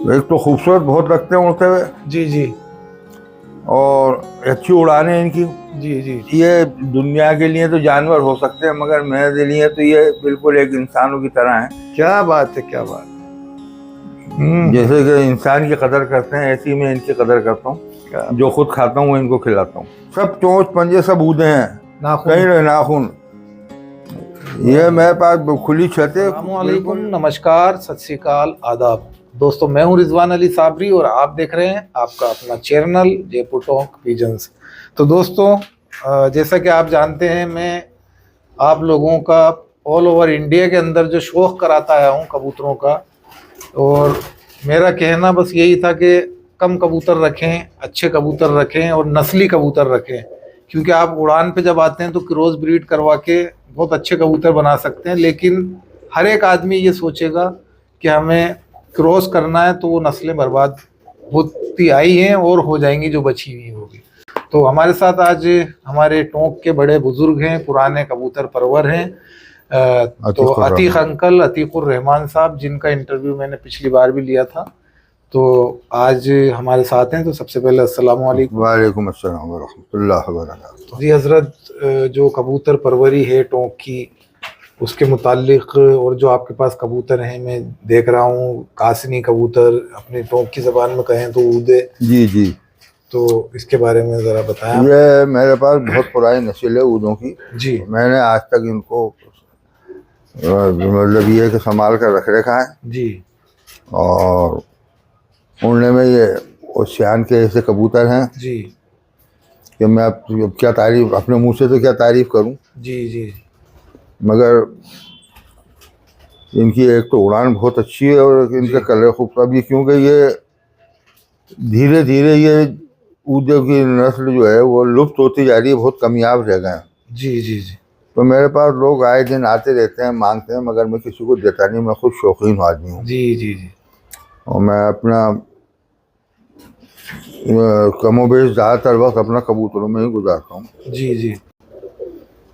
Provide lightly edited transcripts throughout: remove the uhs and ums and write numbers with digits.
एक तो खूबसूरत बहुत लगते हैं उड़ते हुए, जी जी और अच्छी उड़ान है इनकी। जी जी। ये दुनिया के लिए तो जानवर हो सकते हैं, मगर मेरे लिए तो ये बिल्कुल एक इंसानों की तरह है। क्या बात है, क्या बात। जैसे कि इंसान की कदर करते हैं, ऐसी मैं इनकी कदर करता हूँ। जो खुद खाता हूँ वो इनको खिलाता हूँ। सब चोंच पंजे सब ऊदे हैं, कहीं रहे नाखून। ये मेरे पास खुली छत है। अस्सलामुअलैकुम, नमस्कार, सत श्री अकाल, आदाब। दोस्तों, मैं हूं रिजवान अली साबरी और आप देख रहे हैं आपका अपना चैनल जयपुर टॉक पिजन्स। तो दोस्तों, जैसा कि आप जानते हैं, मैं आप लोगों का ऑल ओवर इंडिया के अंदर जो शौक़ कराता आया हूं कबूतरों का, और मेरा कहना बस यही था कि कम कबूतर रखें, अच्छे कबूतर रखें और नस्ली कबूतर रखें, क्योंकि आप उड़ान पे जब आते हैं तो क्रॉस ब्रीड करवा के बहुत अच्छे कबूतर बना सकते हैं। लेकिन हर एक आदमी ये सोचेगा कि हमें क्रॉस करना है तो वो नस्लें बर्बाद होती आई हैं और हो जाएंगी जो बची हुई होगी। तो हमारे साथ आज हमारे टोंक के बड़े बुजुर्ग हैं, पुराने कबूतर परवर हैं, तो अतीक अंकल, अतीकुर रहमान साहब, जिनका इंटरव्यू मैंने पिछली बार भी लिया था, तो आज हमारे साथ हैं। तो सबसे पहले अस्सलाम वालेकुम। वालेकुम अस्सलाम व रहमतुल्लाहि व बरकातुहू। जी हजरत, जो कबूतर परवरी है टोंक की, उसके मुतालिक और जो आपके पास कबूतर हैं, मैं देख रहा हूँ कासनी कबूतर, अपने टोंक की ज़बान में कहें तो ऊदे। जी जी। तो इसके बारे में ज़रा बताएं। ये मेरे पास बहुत पुरानी नस्ल है ऊदों की। जी। मैंने आज तक इनको मतलब ये कि संभाल कर रख रखा है। जी। और उड़ने में ये ओशियान के ऐसे कबूतर हैं जी कि मैं अब क्या तारीफ, अपने मुंह से तो क्या तारीफ करूं। जी जी। मगर इनकी एक तो उड़ान बहुत अच्छी है और इनका कलर खूबसूरत भी, क्योंकि ये धीरे धीरे ये ऊदे की नस्ल जो है वो लुप्त होती जा रही है, बहुत कमियाब रह गए हैं। जी जी जी। तो मेरे पास लोग आए दिन आते रहते हैं, मांगते हैं, मगर मैं किसी को देता नहीं। मैं खुद शौकीन आदमी हूँ। जी जी जी। और मैं अपना कमोबेश ज़्यादातर वक्त अपना कबूतरों में ही गुजारता हूँ। जी जी।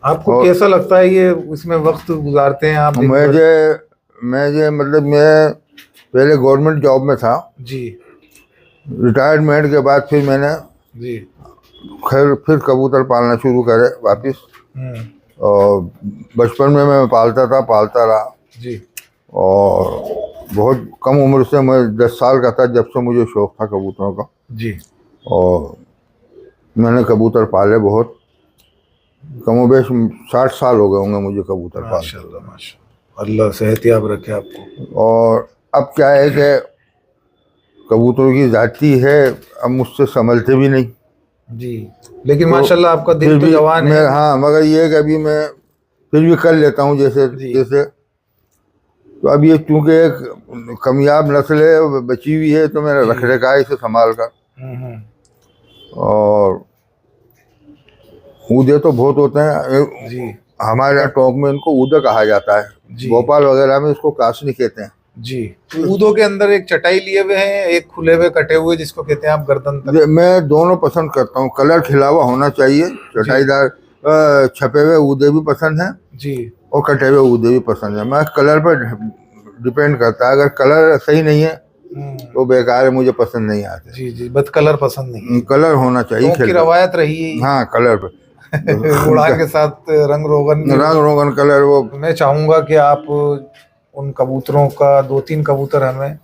आपको कैसा लगता है ये इसमें वक्त गुजारते हैं आप? मैं मतलब मैं पहले गवर्नमेंट जॉब में था। जी। रिटायरमेंट के बाद फिर मैंने जी। खैर फिर कबूतर पालना शुरू करे वापस। और बचपन में मैं पालता रहा। जी। और बहुत कम उम्र से, मैं 10 साल का था जब से मुझे शौक़ था कबूतरों का। जी। और मैंने कबूतर पाले बहुत, कमोबेश 60 साल हो गए होंगे मुझे कबूतर पालते। माशाल्लाह माशाल्लाह, अल्लाह सेहतियाब रखे आपको। और अब क्या है कि कबूतरों की जाति है, अब मुझसे संभलते भी नहीं। जी। लेकिन तो माशाल्लाह आपका दिल तो जवान है। हाँ, मगर ये कि अभी मैं फिर भी कर लेता हूँ जैसे जैसे। तो अब ये चूँकि एक कामयाब नस्ल है, बची हुई है, तो मैंने रख रखा है इसे संभाल कर। और ऊदे तो बहुत होते हैं जी। हमारे यहाँ टोंक में इनको ऊदा कहा जाता है। भोपाल वगैरह में इसको कासनी कहते हैं। जी। ऊदों के अंदर एक चटाई लिए हुए हैं, एक खुले हुए कटे हुए, जिसको कहते हैं आप गर्दन तक। मैं दोनों पसंद करता हूँ, कलर खिलावा होना चाहिए। चटाईदार छपे हुए ऊदे भी पसंद हैं जी, और कटे हुए ऊदे भी पसंद है। मैं कलर पर डिपेंड करता है, अगर कलर सही नहीं है तो बेकार है, मुझे पसंद नहीं आते। जी जी, बस कलर पसंद नहीं, कलर होना चाहिए। की रवायत रही है। हाँ, कलर पे उड़ान के साथ रंग रोगन कलर। वो मैं चाहूँगा कि आप उन कबूतरों का 2-3 कबूतर हमें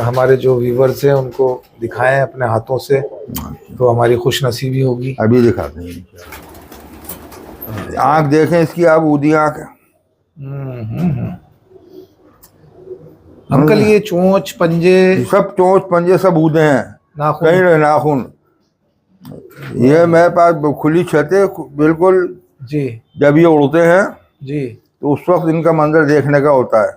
हमारे जो व्यूवर्स हैं उनको दिखाएं अपने हाथों से, तो हमारी खुश नसीबी होगी। अभी दिखाते हैं। आँख देखें इसकी, आप ऊदी आँख है। अंकल, ये चोंच पंजे सब ऊदे हैं, कहीं रहे नाखून। ये मेरे पास खुली छत है बिल्कुल। जी। जब ये उड़ते हैं जी तो उस वक्त इनका मंजर देखने का होता है।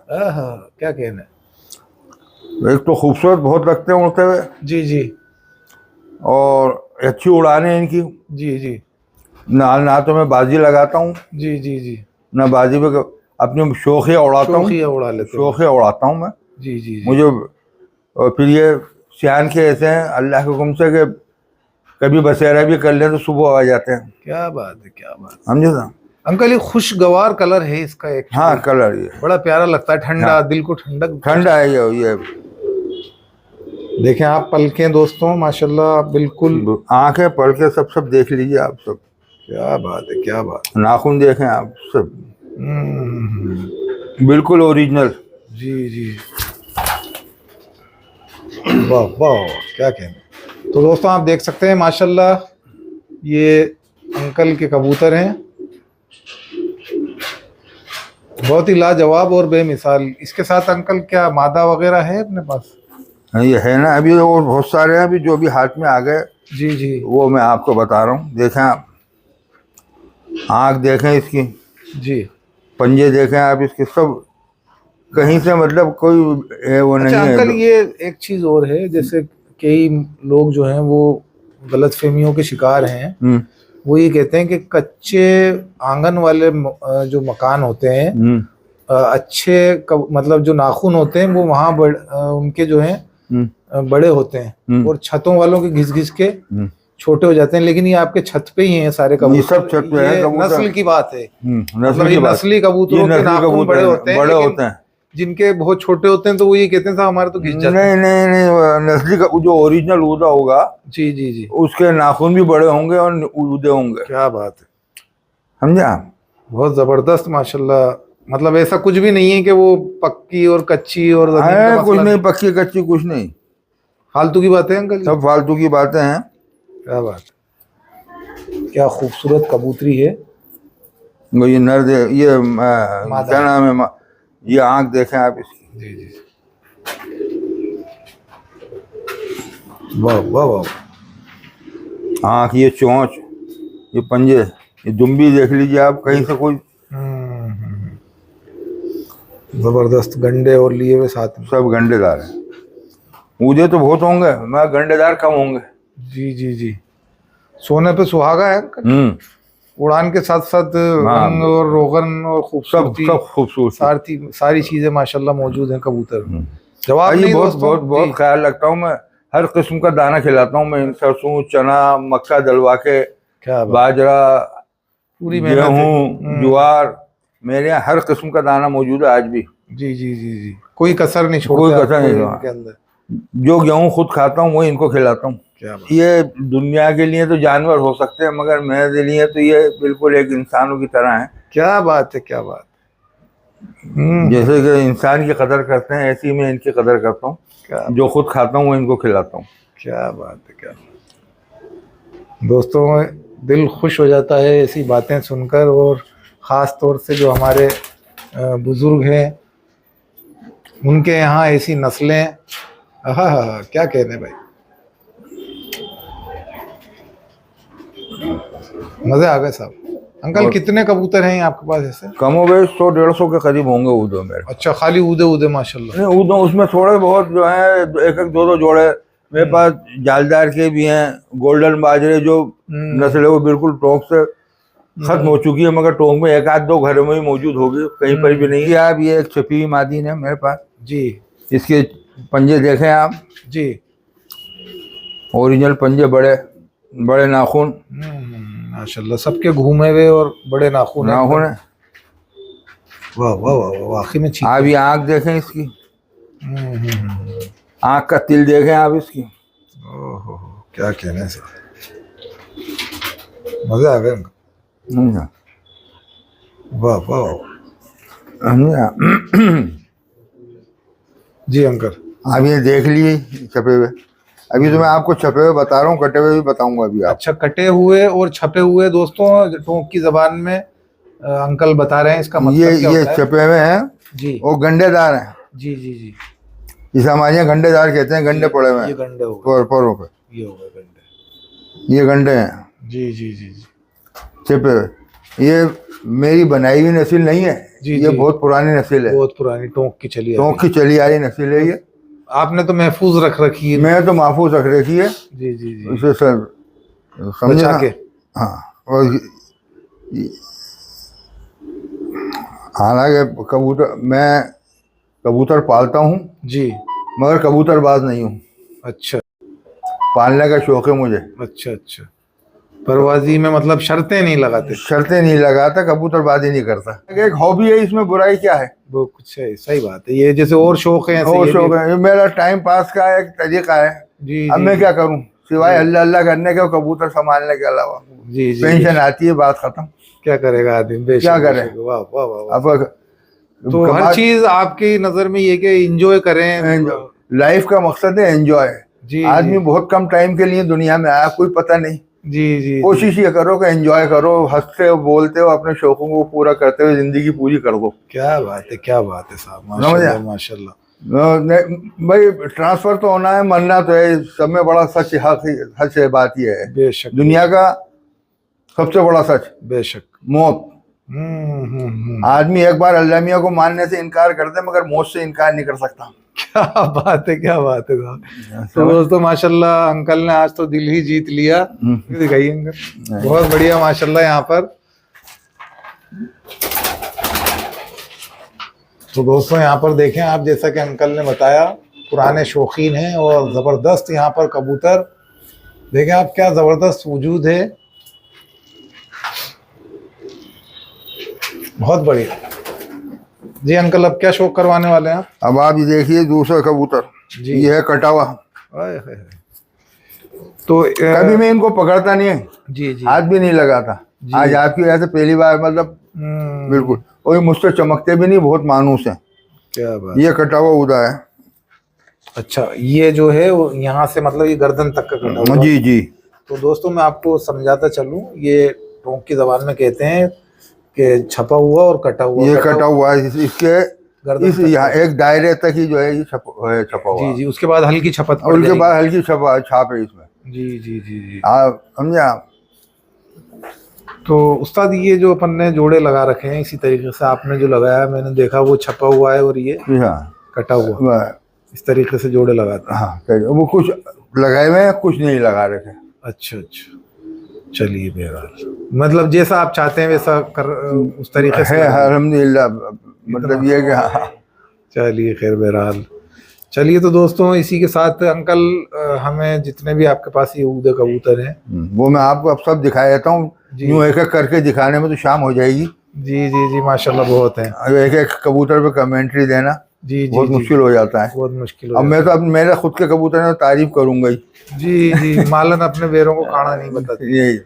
क्या कहना है। एक तो खूबसूरत बहुत लगते हैं उड़ते हुए। जी जी। और अच्छी उड़ान है इनकी। जी जी। ना तो मैं बाजी लगाता हूँ। जी जी जी। ना बाजी पे अपनी शौकिया उड़ाता हूँ, शौकिया उड़ाता हूँ मैं। जी जी। मुझे और फिर ये सियान के ऐसे हैं अल्लाह के हुक्म से कि कभी बसेरा भी कर लें तो सुबह आ जाते हैं। क्या बात है, क्या बात। समझे ना अंकल, ये खुशगवार कलर है इसका एक। हाँ, कलर ये बड़ा प्यारा लगता है, ठंडा। हाँ। दिल को ठंडा है ये। देखें आप पलकें दोस्तों, माशाल्लाह बिल्कुल। आंखें पलकें सब देख लीजिए आप सब। क्या बात है, क्या बात। नाखून देखें आप सब, हम्म, बिल्कुल ओरिजिनल। जी जी, वाह वाह, क्या कहने। तो दोस्तों आप देख सकते हैं माशाल्लाह, ये अंकल के कबूतर हैं, बहुत ही लाजवाब और बेमिसाल। इसके साथ अंकल क्या मादा वगैरह है अपने पास? ये है ना, अभी और बहुत सारे हैं, अभी जो भी हाथ में आ गए जी जी, वो मैं आपको बता रहा हूँ। देखें आप, आँख देखें इसकी, जी। पंजे देखें आप इसके, सब कहीं से मतलब कोई वो अच्छा नहीं अंकल, है। ये एक चीज और है, जैसे कई लोग जो हैं वो गलत फहमियों के शिकार हैं। वो ये कहते हैं कि कच्चे आंगन वाले जो मकान होते हैं, अच्छे मतलब जो नाखून होते हैं वो वहाँ उनके जो हैं बड़े होते हैं, और छतों वालों के घिस घिस के छोटे हो जाते हैं। लेकिन ये आपके छत पे ही हैं सारे कबूतर, ये सब छत पे है कबूतर। नस्ल की बात है, नस्ल मतलब की ये बात। नस्ली कबूतरों के नाखून बड़े होते हैं, बड़े लेकिन होते हैं। जिनके बहुत छोटे होते हैं तो वो ये कहते हैं साहब हमारे तो घिस जाते हैं। नहीं नहीं नहीं, नस्ली का जो ओरिजिनल ऊदा होगा, जी जी जी, उसके नाखून भी बड़े होंगे और ऊदे होंगे। क्या बात है, समझा? बहुत जबरदस्त माशाल्लाह। मतलब ऐसा कुछ भी नहीं है कि वो पक्की और कच्ची और जमीन का कुछ मसला नहीं, पक्की कच्ची कुछ नहीं, फालतू की बातें हैं अंकल जी। सब फालतू की बातें हैं। क्या बात, क्या खूबसूरत कबूतरी है। वो ये नर दे, ये क्या नाम है, ये आंख देखें आप इसकी। जी जी, वाह वाह वाह, आंख, ये चोंच, ये पंजे, ये दुम्बी देख लीजिए आप, कहीं से कोई। जबरदस्त गंडे और लिए हुए साथ में। सब गंडेदार हैं। ऊदे तो बहुत होंगे, मैं गंडेदार कम होंगे। जी जी जी, सोने पे सुहागा है अंकल। उड़ान के साथ साथ रंग और रोगन और खूबसूरती, सब खूबसूरत, सारी चीजें माशाल्लाह मौजूद हैं कबूतर में। जवाब ये नहीं बहुत दोस्तों, बहुत बहुत ख्याल रखता हूँ मैं। हर किस्म का दाना खिलाता हूँ मैं, सरसों, चना, मक्का दलवा के, क्या बाजरा, पूरी मेहनत है। गेहूँ, ज्वार, मेरे यहाँ हर किस्म का दाना मौजूद है आज भी। जी जी जी जी, कोई कसर नहीं छोड़ते कोई आप कसर नहीं इनके अंदर। जो गेहूँ खुद खाता हूँ वही इनको खिलाता हूँ। क्या बात। ये दुनिया के लिए तो जानवर हो सकते हैं, मगर मेरे लिए तो ये बिल्कुल एक इंसानों की तरह है। क्या बात है, क्या बात। जैसे कि इंसान की कदर करते हैं, ऐसी मैं इनकी कदर करता हूँ। जो खुद खाता हूँ वो इनको खिलाता हूँ। क्या बात है, क्या बात। दोस्तों दिल खुश हो जाता है ऐसी बातें सुनकर, और ख़ास तौर से जो हमारे बुज़ुर्ग हैं उनके यहाँ ऐसी नस्लें, हाँ क्या कहने भाई, मज़े आ गए साहब। अंकल कितने कबूतर हैं आपके पास ऐसे? कमोबेश 100-150 के करीब होंगे ऊदो मेरे। अच्छा, खाली ऊदे ऊदे माशाल्लाह। नहीं, ऊदो उसमें थोड़े बहुत जो है, एक एक दो जोड़े मेरे पास जालदार के भी हैं। गोल्डन बाजरे जो नस्ल है वो बिल्कुल टोंक से खत्म हो चुकी है, मगर टोंक में एक आध दो घरों में ही मौजूद होगी, कहीं पर भी नहीं है। आप ये एक छपी हुई मादीन है मेरे पास जी, इसके पंजे देखें आप जी, ओरिजिनल पंजे, बड़े बड़े नाखून, माशाल्लाह सबके घूमे हुए और बड़े नाखून है। नाखून है। वाह वाह वाह, वाकई में ठीक। आप ये आँख देखें इसकी, आँख का तिल देखें आप इसकी। ओहो, क्या कहने से, मजे आ गए। वाह वाह, जी अंकल। आप ये देख लिए छपे हुए, अभी तो मैं आपको छपे हुए बता रहा हूँ, कटे हुए भी बताऊंगा अभी आप। अच्छा, कटे हुए और छपे हुए दोस्तों टोंक की जबान में अंकल बता रहे हैं, इसका मतलब क्या होता है? छपे हुए हैं जी, वो गंडेदार हैं। जी जी जी, इसे हमारे यहाँ गंडेदार कहते हैं, गंडे पड़े हुए हैं, ये गंडे हो गए, पैरों पे, ये हो गए गंडे, ये गंडे हैं। जी जी जी जी, छपे हुए। ये मेरी बनाई हुई नस्ल नहीं है, ये बहुत पुरानी नस्ल है, बहुत पुरानी टोंक की चली आ रही नस्ल है ये। आपने तो महफूज रख रखी है। मैं तो महफूज रख रखी है। जी जी जी, इसे सर समझा के। हाँ, और हालांकि कबूतर, मैं कबूतर पालता हूँ जी, मगर कबूतरबाज नहीं हूँ। अच्छा, पालने का शौक है मुझे। अच्छा अच्छा, परवाजी में मतलब शर्तें नहीं लगाते। शर्तें नहीं लगाता, कबूतरबाजी नहीं करता। एक हॉबी है, इसमें बुराई क्या है? वो कुछ है, सही बात है। ये जैसे और शौक है, ऐसे और ये शौक भी- है, ये मेरा टाइम पास का एक तरीका है। जी अब जी मैं क्या करूं सिवाय अल्लाह अल्लाह करने के और कबूतर संभालने के अलावा? जी जी। पेंशन आती है, बात खत्म। क्या करेगा आदमी, बेशक, क्या करे? बेशक, वाह वाह वाह वाह। अब तो हर चीज आपकी नजर में ये कि एंजॉय करें। लाइफ का मकसद है एंजॉय। जी आदमी बहुत कम टाइम के लिए दुनिया में आया, कोई पता नहीं। जी जी। कोशिश ये करो कि एंजॉय करो, हंसते हो, बोलते हो, अपने शौकों को पूरा करते हुए जिंदगी पूरी कर दो। क्या बात है, क्या बात है साहब, माशाल्लाह माशाल्लाह। भाई ट्रांसफर तो होना है, मरना तो है। सब में बड़ा सच सच है, बात यह है बेशक, दुनिया का सबसे बड़ा सच, बेशक। मौत। आदमी एक बार अल्लाह मियां को मानने से इनकार करते मगर मौत से इनकार नहीं कर सकता। क्या बात है, क्या बात है साहब। तो दोस्तों माशाल्लाह अंकल ने आज तो दिल ही जीत लिया। दिखाइए अंकल, बहुत बढ़िया माशाल्लाह। यहाँ पर तो दोस्तों यहाँ पर देखें आप, जैसा कि अंकल ने बताया पुराने शौकीन हैं और ज़बरदस्त यहाँ पर कबूतर देखें आप, क्या ज़बरदस्त वजूद है। बहुत बढ़िया जी। अंकल अब क्या शौक करवाने वाले हैं आप? अब आप ये देखिए दूसरा कबूतर, जी। ये है कटा हुआ। तो कभी मैं इनको पकड़ता नहीं है, जी जी, हाथ भी नहीं लगाता। आज आपकी वजह से पहली बार, मतलब बिल्कुल। और ये मुझसे चमकते भी नहीं, बहुत मानूस है। क्या बात। ये कटा हुआ उदा है। अच्छा, ये जो है वो यहाँ से मतलब ये गर्दन तक का कटा हुआ। जी जी। तो दोस्तों मैं आपको समझाता चलूं, ये टोंक की जबान में कहते हैं कि छपा हुआ और कटा हुआ। ये कटा हुआ है, इसके इस यहाँ एक दायरे तक ही जो है ये छपा हुआ। जी जी। उसके बाद हल्की छपत पड़ उसके जाएगी। बाद हल्की छाप है इसमें। जी जी जी जी। आप समझे? तो उस्ताद ये जो अपन ने जोड़े लगा रखे हैं, इसी तरीके से आपने जो लगाया मैंने देखा, वो छपा हुआ है और ये कटा हुआ, इस तरीके से जोड़े लगाते हैं। हाँ, वो कुछ लगाए हुए हैं, कुछ नहीं लगा रखे। अच्छा अच्छा, चलिए बहरहाल मतलब जैसा आप चाहते हैं वैसा कर, उस तरीके से है अल्हम्दुलिल्लाह। मतलब ये कि हाँ। चलिए खैर बहरहाल। चलिए तो दोस्तों इसी के साथ अंकल हमें जितने भी आपके पास ये उड़े कबूतर हैं वो मैं आपको अब सब दिखा देता हूँ। यूँ एक एक करके दिखाने में तो शाम हो जाएगी। जी जी जी माशाल्लाह बहुत है। एक एक कबूतर पे कमेंट्री देना जी जी बहुत मुश्किल हो जाता है। बहुत मुश्किल। अब मैं तो अब मेरे खुद के कबूतर में तारीफ करूंगा ही। जी जी, मालन अपने बेरों को खाना नहीं बताती। यही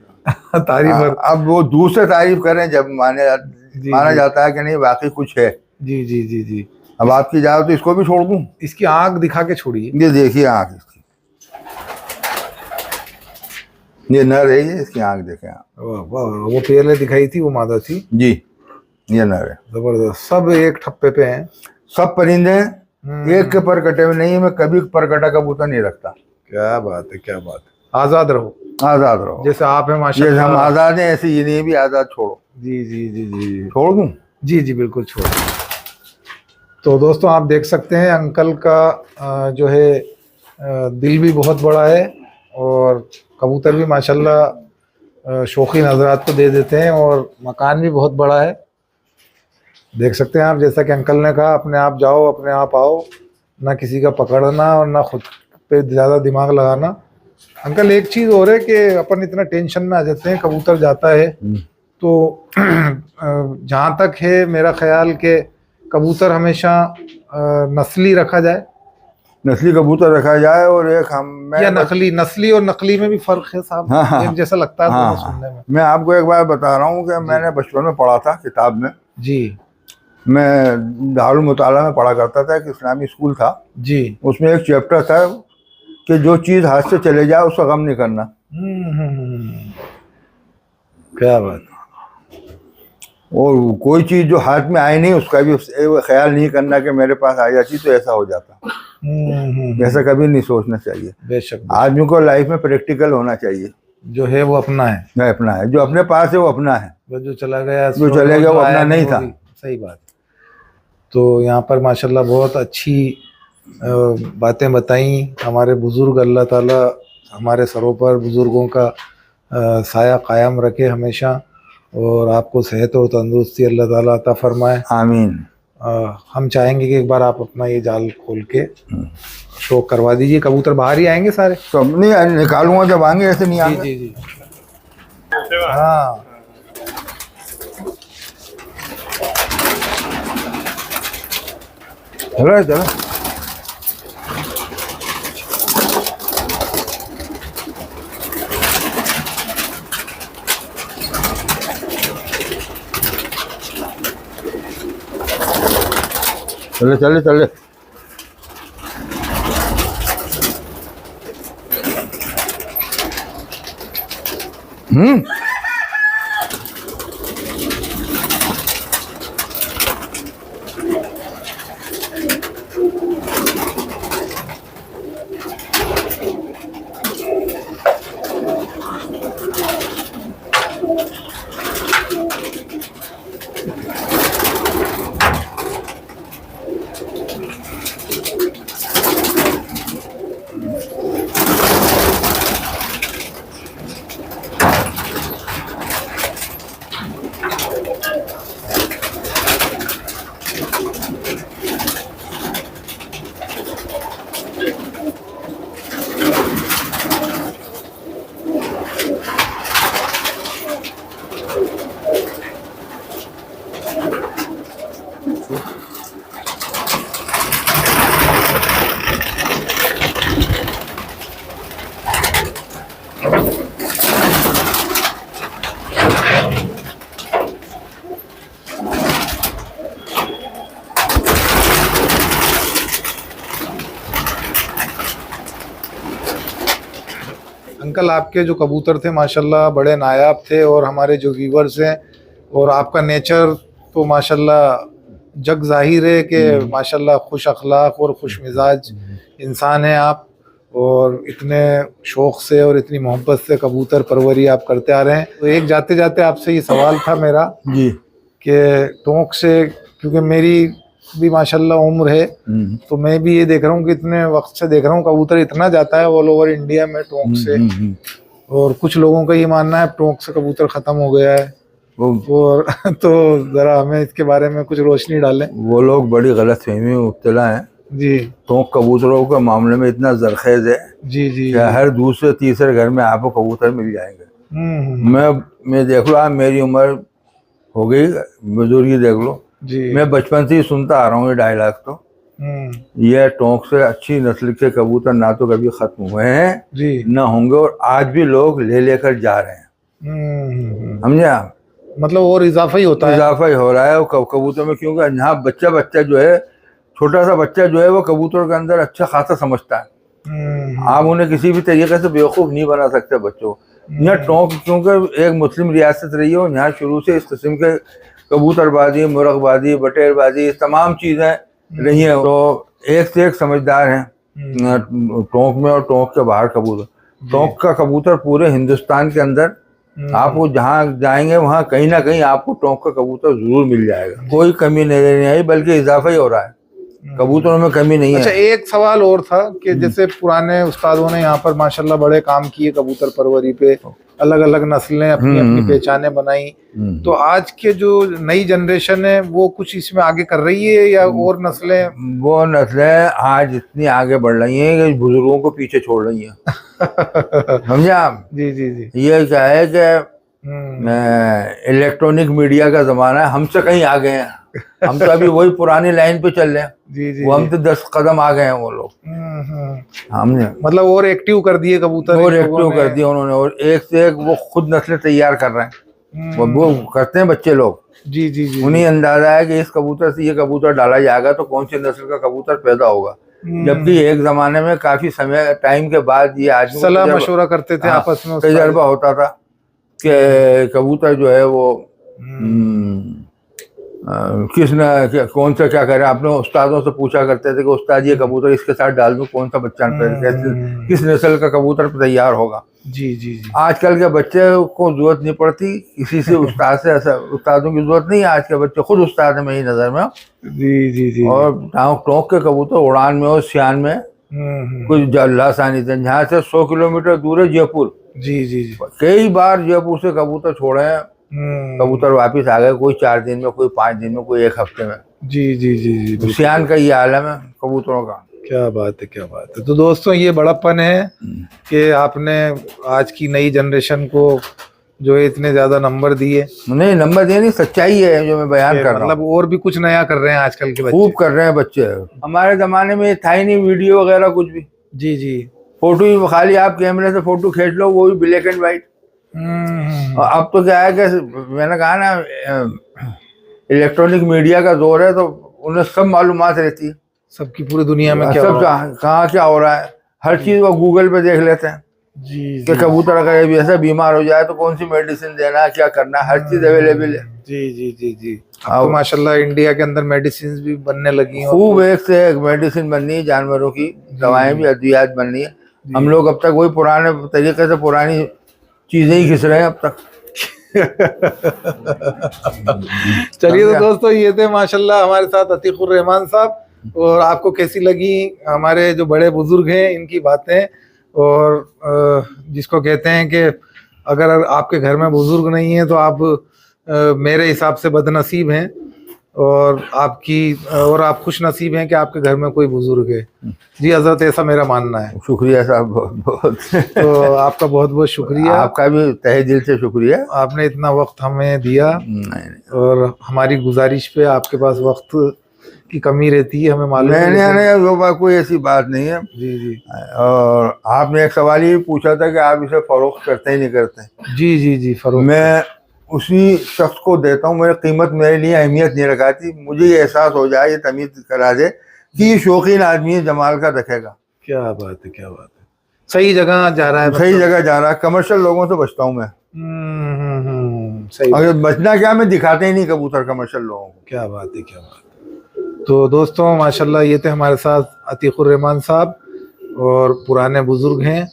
तारीफ। अब वो दूसरे तारीफ करें जब माना जाता है कि नहीं वाकई कुछ है। जी जी जी जी। अब आपकी जाओ तो इसको भी छोड़ दूं। इसकी आंख दिखा के छोड़िए। ये देखिए आंख इसकी, ये नर है, ये इसकी आंख देखें आप। वाह वाह, वो पहले दिखाई थी वो मादा थी। जी, ये नर है। जबरदस्त, सब एक ठप्पे पे हैं। सब परिंदे एक के पर कटे हुए नहीं है। मैं कभी पर कटा कबूतर नहीं रखता। क्या बात है, क्या बात है। आजाद रहो, आजाद रहो। जैसे आप हैं जैसे माशाल्लाह। हम आजाद हैं ऐसे ये भी आजाद छोड़ो। जी जी जी जी, छोड़ दूं? जी जी बिल्कुल छोड़। तो दोस्तों आप देख सकते हैं अंकल का जो है दिल भी बहुत बड़ा है और कबूतर भी माशाल्लाह शौकीन हजरात को दे देते हैं और मकान भी बहुत बड़ा है। देख सकते हैं आप, जैसा कि अंकल ने कहा, अपने आप जाओ अपने आप आओ, ना किसी का पकड़ना और ना खुद पे ज़्यादा दिमाग लगाना। अंकल एक चीज़ और है कि अपन इतना टेंशन में आ जाते हैं, कबूतर जाता है तो जहाँ तक है मेरा ख्याल के कबूतर हमेशा नस्ली रखा जाए। नस्ली कबूतर रखा जाए और एक या नकली, नस्ली और नकली में भी फर्क है साहब। हाँ, एक जैसा लगता है हाँ, सुनने में। मैं आपको एक बार बता रहा हूँ कि मैंने बचपन में पढ़ा था किताब में। जी, मैं दारुल मुताला में पढ़ा करता था, एक इस्लामी स्कूल था जी। उसमें एक चैप्टर था कि जो चीज़ हाथ से चले जाए उसका गम नहीं करना। क्या बात। और कोई चीज़ जो हाथ में आई नहीं उसका भी ख्याल नहीं करना कि मेरे पास आ जाती तो ऐसा हो जाता। ऐसा कभी नहीं सोचना चाहिए। बेशक, आदमी को लाइफ में प्रैक्टिकल होना चाहिए। जो है वो अपना है, अपना है। जो अपने पास है वो अपना है, जो चला गया जो चले गया वो अपना नहीं था। सही बात। तो यहाँ पर माशाल्लाह बहुत अच्छी बातें बताई हमारे बुजुर्ग। अल्लाह ताला हमारे सरों पर बुजुर्गों का साया कायम रखे हमेशा और आपको सेहत और तंदुरुस्ती अल्लाह ताला अता फरमाए। आमीन। हम चाहेंगे कि एक बार आप अपना ये जाल खोल के शो करवा दीजिए। कबूतर बाहर ही आएंगे सारे? सब नहीं निकालूंगा जब आएंगे, ऐसे नहीं आएंगे। जी जी जी। हाँ चलो चलो चले चले चले अंकल, आपके जो कबूतर थे माशाल्लाह बड़े नायाब थे, और हमारे जो व्यूवर्स हैं और आपका नेचर तो माशाल्लाह जग जाहिर है कि माशाल्लाह खुश अखलाक और खुश मिजाज इंसान हैं आप, और इतने शौक़ से और इतनी मोहब्बत से कबूतर परवरी आप करते आ रहे हैं। तो एक जाते जाते आपसे ये सवाल था मेरा जी कि टोंक से, क्योंकि मेरी भी माशाल्लाह उम्र है, तो मैं भी ये देख रहा हूँ कि इतने वक्त से देख रहा हूँ कबूतर इतना जाता है ऑल ओवर इंडिया में टोंक से, और कुछ लोगों का ये मानना है टोंक से कबूतर ख़त्म हो गया है, और तो ज़रा हमें इसके बारे में कुछ रोशनी डालें। वो लोग बड़ी गलत फहमी में मुब्तला हैं जी। टोंक कबूतरों के मामले में इतना जरखेज है जी जी कि हर दूसरे तीसरे घर में आपको कबूतर मिल जाएंगे। मैं देख लो, आप मेरी उम्र हो गई, बुजुर्गी देख लो जी। मैं बचपन से ही सुनता आ रहा हूँ ये डायलॉग। तो ये टोंक से अच्छी नस्ल के कबूतर ना तो कभी खत्म हुए हैं जी, ना होंगे, और आज भी लोग ले लेकर जा रहे हैं। समझे आप? मतलब और इजाफा ही होता है, इजाफा ही हो रहा है कबूतर में, क्योंकि यहाँ बच्चा जो है, छोटा सा बच्चा जो है वो कबूतर के अंदर अच्छा खासा समझता है। आप उन्हें किसी भी तरीके से बेवकूफ़ नहीं बना सकते बच्चों को। यहाँ टोंक क्योंकि एक मुस्लिम रियासत रही है, और यहाँ शुरू से इस किस्म के कबूतरबाजी, मुर्गबाजी, बटेरबाजी, तमाम चीज़ें रही हैं। तो एक से एक समझदार हैं टोंक में और टोंक के बाहर कबूतर। टोंक का कबूतर पूरे हिंदुस्तान के अंदर आपको जहाँ जाएंगे वहाँ कहीं ना कहीं आपको टोंक का कबूतर जरूर मिल जाएगा। कोई कमी नहीं आई, बल्कि इजाफा ही हो रहा है, कबूतरों में कमी नहीं है। अच्छा, एक सवाल और था कि जैसे पुराने उस्तादों ने यहाँ पर माशाल्लाह बड़े काम किए कबूतर परवरी पे, अलग अलग नस्लें अपनी अपनी पहचानें बनाई, तो आज के जो नई जनरेशन है वो कुछ इसमें आगे कर रही है, या और नस्लें? वो नस्लें आज इतनी आगे बढ़ रही हैं कि बुजुर्गों को पीछे छोड़ रही हैं। समझे आप? जी जी जी। ये क्या है कि इलेक्ट्रॉनिक मीडिया का जमाना है, हमसे कहीं आगे हैं। हम तो अभी वही पुरानी लाइन पे चल रहे हैं। जी जी। वो हम तो 10 कदम आ गए हैं, वो लोग हमने मतलब और एक्टिव कर दिए कबूतर, और एक्टिव कर दिए उन्होंने, और एक से एक वो खुद नस्लें तैयार कर रहे हैं। वो करते हैं बच्चे लोग। जी जी जी। उन्हें अंदाजा है कि इस कबूतर से ये कबूतर डाला जाएगा तो कौन सी नस्ल का कबूतर पैदा होगा। जबकि एक जमाने में काफी समय टाइम के बाद ये आदमी सलाह मशवरा करते थे आपस में, तजर्बा होता था कि कबूतर जो है वो किसने कौन सा क्या करे। आपने उस्तादों से पूछा करते थे कि उस्ताद ये कबूतर इसके साथ डाल दूं, कौन सा बच्चा किस नस्ल का कबूतर तैयार होगा। जी जी जी। आजकल के बच्चे को जरूरत नहीं पड़ती किसी से उस्ताद से, ऐसा उस्तादों की जरूरत नहीं है। आज के बच्चे खुद उस्ताद है मेरी नजर में। जी जी जी। और टोंक के कबूतर उड़ान में और सियान में कुछ लासानी थे। यहाँ से 100 किलोमीटर दूर है जयपुर। जी जी जी। कई बार जयपुर से कबूतर छोड़े हैं, कबूतर वापिस आ गए, कोई 4 दिन में, कोई 5 दिन में, कोई 1 हफ्ते में। जी जी जी जी। सियान का ये आलम है कबूतरों का। क्या बात है, क्या बात है। तो दोस्तों ये बड़प्पन है कि आपने आज की नई जनरेशन को जो इतने ज्यादा नंबर दिए। नहीं नंबर दिए नहीं, सच्चाई है जो मैं बयान कर रहा हूँ। मतलब और भी कुछ नया कर रहे हैं आजकल के खूब बच्चे। कर रहे हैं बच्चे। हमारे जमाने में था ही नहीं वीडियो वगैरह कुछ भी। जी जी। फोटो ही खाली आप कैमरे से फोटो खींच लो, वो भी ब्लैक एंड व्हाइट। और अब तो क्या है कि मैंने कहा ना, इलेक्ट्रॉनिक मीडिया का दौर है, तो उन्हें सब मालूमात रहती है, सबकी पूरी दुनिया में क्या सब हो रहा है। कहाँ क्या हो रहा है, हर चीज वो गूगल पे देख लेते हैं जी कि कबूतर अगर ये ऐसा बीमार हो जाए तो कौन सी मेडिसिन देना है, क्या करना है, हर चीज अवेलेबल है। जी जी जी जी। अब तो माशाल्लाह इंडिया के अंदर मेडिसिन भी बनने लगी हैं। खूब एक से एक मेडिसिन बननी है, जानवरों की दवाएं भी, अद्वियात बननी है। हम लोग अब तक वही पुराने तरीके से पुरानी चीजें ही घिस रहे हैं अब तक। चलिए तो दोस्तों, ये थे माशाल्लाह हमारे साथ अतीकुर रहमान साहब। और आपको कैसी लगी हमारे जो बड़े बुजुर्ग हैं इनकी बातें, और जिसको कहते हैं कि अगर आपके घर में बुजुर्ग नहीं है तो आप मेरे हिसाब से बदनसीब हैं, और आप खुश नसीब हैं कि आपके घर में कोई बुजुर्ग है। जी हजरत, ऐसा मेरा मानना है। शुक्रिया साहब, बहुत बहुत। तो आपका बहुत बहुत शुक्रिया। आपका भी तहे दिल से शुक्रिया, आपने इतना वक्त हमें दिया। और हमारी गुजारिश पे आपके पास वक्त की कमी रहती है, हमें मालूम है। नहीं वो कोई ऐसी बात नहीं है। जी जी। और आपने एक सवाल ये पूछा था कि आप इसे फरोख्त करते ही नहीं करते। जी जी जी, फरोख्त मैं उसी शख्स को देता हूँ, मेरी कीमत मेरे लिए अहमियत नहीं रखाती। मुझे ये एहसास हो जाए, ये तमीज़ करा दे कि ये शौकीन आदमी है, जमाल का रखेगा। क्या बात है, क्या बात है। सही जगह जा रहा है, सही जगह जा रहा है। कमर्शियल लोगों से बचता हूँ मैं। सही। अगर बचना क्या, मैं दिखाते ही नहीं कबूतर कमर्शियल लोगों को। क्या बात है, क्या बात है। तो दोस्तों माशाल्लाह ये थे हमारे साथ अतीकुर रहमान साहब, और पुराने बुजुर्ग हैं,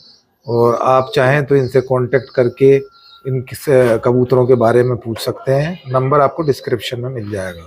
और आप चाहें तो इनसे कांटेक्ट करके इन कबूतरों के बारे में पूछ सकते हैं। नंबर आपको डिस्क्रिप्शन में मिल जाएगा।